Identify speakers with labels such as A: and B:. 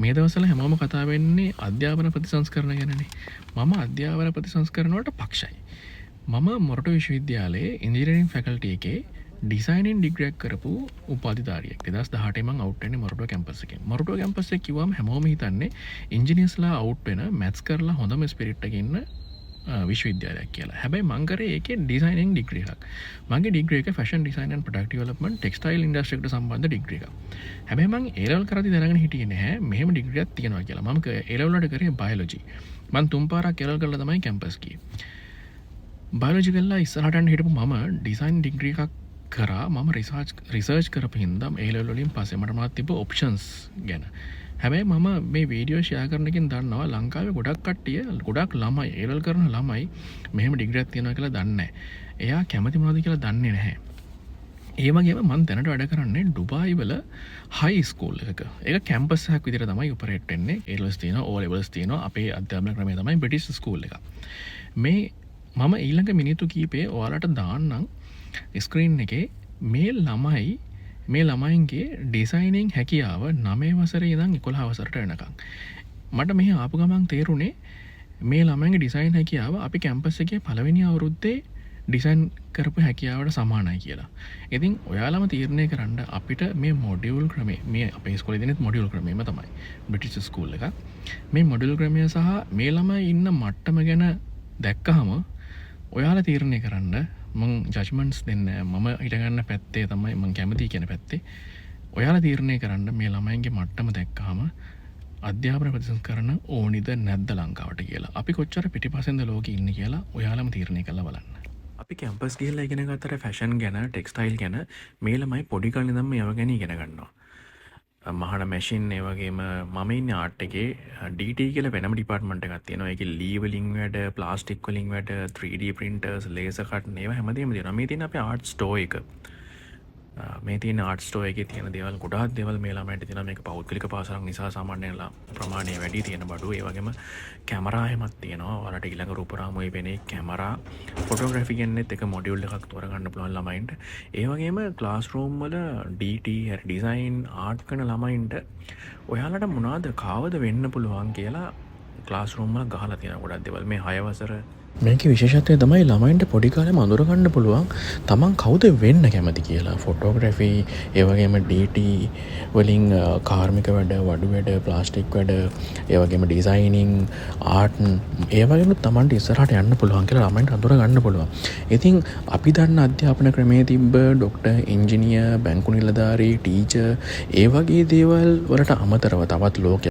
A: මේ දවස්වල හැමෝම කතා වෙන්නේ අධ්‍යාපන ප්‍රතිසංස්කරණ ගැනනේ. මම අධ්‍යාපන ප්‍රතිසංස්කරණ වලට පක්ෂයි. මම මොරටු විශ්වවිද්‍යාලයේ ඉංජිනේරින් ෆැකල්ටි එකේ ඩිසයිනින් ඩිග්‍රියක් කරපු උපාධිධාරියෙක්. 2018 මම අවුට් වෙන්නේ මොරටුව කැම්පස් එකෙන්. මොරටුව කැම්පස් එක කිව්වම හැමෝම හිතන්නේ ඉංජිනේර්ස්ලා අවුට් වෙන මැත්ස් කරලා හොඳම ස්පිරිට් එකේ ඉන්න විශ්වවිද්‍යාලයක් කියලා. හැබැයි මං කරේ ඒකේ ඩිසයිනින් ඩිග්‍රී එකක්. මගේ ඩිග්‍රී එක fashion design and product development textile industry එකට සම්බන්ධ ඩිග්‍රී එකක්. හැබැයි මං A level කරද්දි දැනගෙන හිටියේ නැහැ මෙහෙම ඩිග්‍රියක් තියෙනවා කියලා. මම A level වලට කරේ බයොලොජි. මං තුන් පාරක් A level කරලා තමයි කැම්පස් ගියේ. බයොලොජි කරලා ඉස්සරහට යන්න හිටපු මම ඩිසයින් ඩිග්‍රී එකක් කරා. මම රිසර්ච් කරපු හින්දා A level වලින් පස්සේ මට මොනවද තිබ්බ ඔප්ෂන්ස් ගැන. හැබැයි මම මේ වීඩියෝ ෂෙයා කරන එකෙන් දන්නවා ලංකාවේ ගොඩක් කට්ටිය ගොඩක් ළමයි A level කරන ළමයි මෙහෙම ඩිග්‍රියක් තියෙනවා කියලා දන්නේ නැහැ. එයා කැමති මොනවද කියලා දන්නේ නැහැ. ඒ වගේම මම දැනට වැඩ කරන්නේ ඩුබායි වල හයි ස්කූල් එකක. ඒක කැම්පස් එකක් විදිහට තමයි ඔපරේට් වෙන්නේ. A levels තියෙනවා, O levels තියෙනවා. අපේ අධ්‍යාපන ක්‍රමය තමයි බ්‍රිටිෂ් ස්කූල් එක. මේ මම ඊළඟ මිනිත්තු කීපේ ඔයාලට දාන්නම් ස්ක්‍රීන් එකේ මේ ළමයින්ගේ ඩිසයිනින් හැකියාව 9 වසරේ ඉඳන් 11 වසරට වෙනකම්. මට මෙහි ආපු ගමන් තේරුණේ මේ ළමයින්ගේ ඩිසයින් හැකියාව අපි කැම්පස් එකේ පළවෙනි අවුරුද්දේ ඩිසයින් කරපු හැකියාවට සමානයි කියලා. ඉතින් ඔයාලම තීරණය කරන්න අපිට මේ මොඩියුල් ක්‍රමය මේ අපේ ඉස්කෝලේ දෙනෙත් මොඩියුල් ක්‍රමයම තමයි. බ්‍රිටිෂ් ස්කූල් එක. මේ මොඩියුල් ක්‍රමය සහ මේ ළමයි ඉන්න මට්ටම ගැන දැක්කහම ඔයාලා තීරණය කරන්න මං ජජ්මන්ට්ස් දෙන්නේ මම හිටගන්න පැත්තේ තමයි මං කැමති කියන පැත්තේ. ඔයාලා තීරණය කරන්න මේ ළමයින්ගේ මට්ටම දැක්කහම අධ්‍යාපන ප්‍රතිසංස්කරණ ඕනිද නැද්ද ලංකාවට කියලා. අපි කොච්චර පිටිපස්සෙන්ද ලෝකෙ ඉන්නේ කියලා ඔයාලම තීරණය කරලා බලන්න. අපි කැම්පස් ගිහිල්ලා ඉගෙන ගත්තට ෆැෂන් ගැන, ටෙක්ස්ටයිල් ගැන මේ ළමයි පොඩි කාලේ ඉඳන්ම ඒව ගැන ඉගෙන ගන්නවා. මහන මැෂින් ඒ වගේම මම ඉන්නේ ආර්ට් එකේ DT කියලා වෙනම ඩිපාර්ට්මන්ට් එකක් තියෙනවා. ඒකේ ලී වලින් වැඩ, ප්ලාස්ටික් වලින් වැඩ, 3D printers, laser cut ඒවා හැමදේම තියෙනවා. මේ තියෙන අපේ ආර්ට් ස්ටෝර් එක. මේ තියෙන ආර්ට් ස්ටෝර් එකේ තියෙන දේවල් ගොඩාක් දේවල් මේ ළමයින්ට තියෙනවා. මේක පෞද්ගලික පාසලක් නිසා සාමාන්‍යයෙන් ප්‍රමාණය වැඩි තියෙන බඩු. ඒ වගේම කැමරා හැමක් තියෙනවා. ඔයාලට ඊළඟ රූපරාමුවේ වෙන්නේ කැමරා, ෆොටෝග්‍රැෆි කියන්නේත් එක මොඩියුල් එකක් තෝරගන්න පුළුවන් ළමයින්ට. ඒ වගේම ක්ලාස් රූම් වල DT, ඩිසයින්, ආර්ට් කරන ළමයින්ට ඔයාලට මොනවාද කාවද වෙන්න පුළුවන් කියලා ක්ලාස් රූම් වල ගහලා තියෙනවා ගොඩක් දේවල්. මේ 6 වසර මේක විශේෂත්වය තමයි ළමයින්ට පොඩි කාලෙම අඳුරගන්න පුළුවන් තමන් කවුද වෙන්න කැමති කියලා. ෆොටෝග්‍රැෆි, ඒ වගේම DT වලින් කාර්මික වැඩ, වඩු වැඩ, ප්ලාස්ටික් වැඩ, ඒ වගේම ඩිසයිනින්, ආර්ට් ඒ වගේම තමන්ට ඉස්සරහට යන්න පුළුවන් කියලා ළමයින්ට අඳුරගන්න පුළුවන්. ඉතින් අපි දන්න අධ්‍යාපන ක්‍රමයේ තිබ්බ ડોක්ටර්, ඉංජිනියර්, බැංකු නිලධාරී, ටීචර් ඒ වගේ දේවල් වලට අමතරව තවත් ලෝකයක්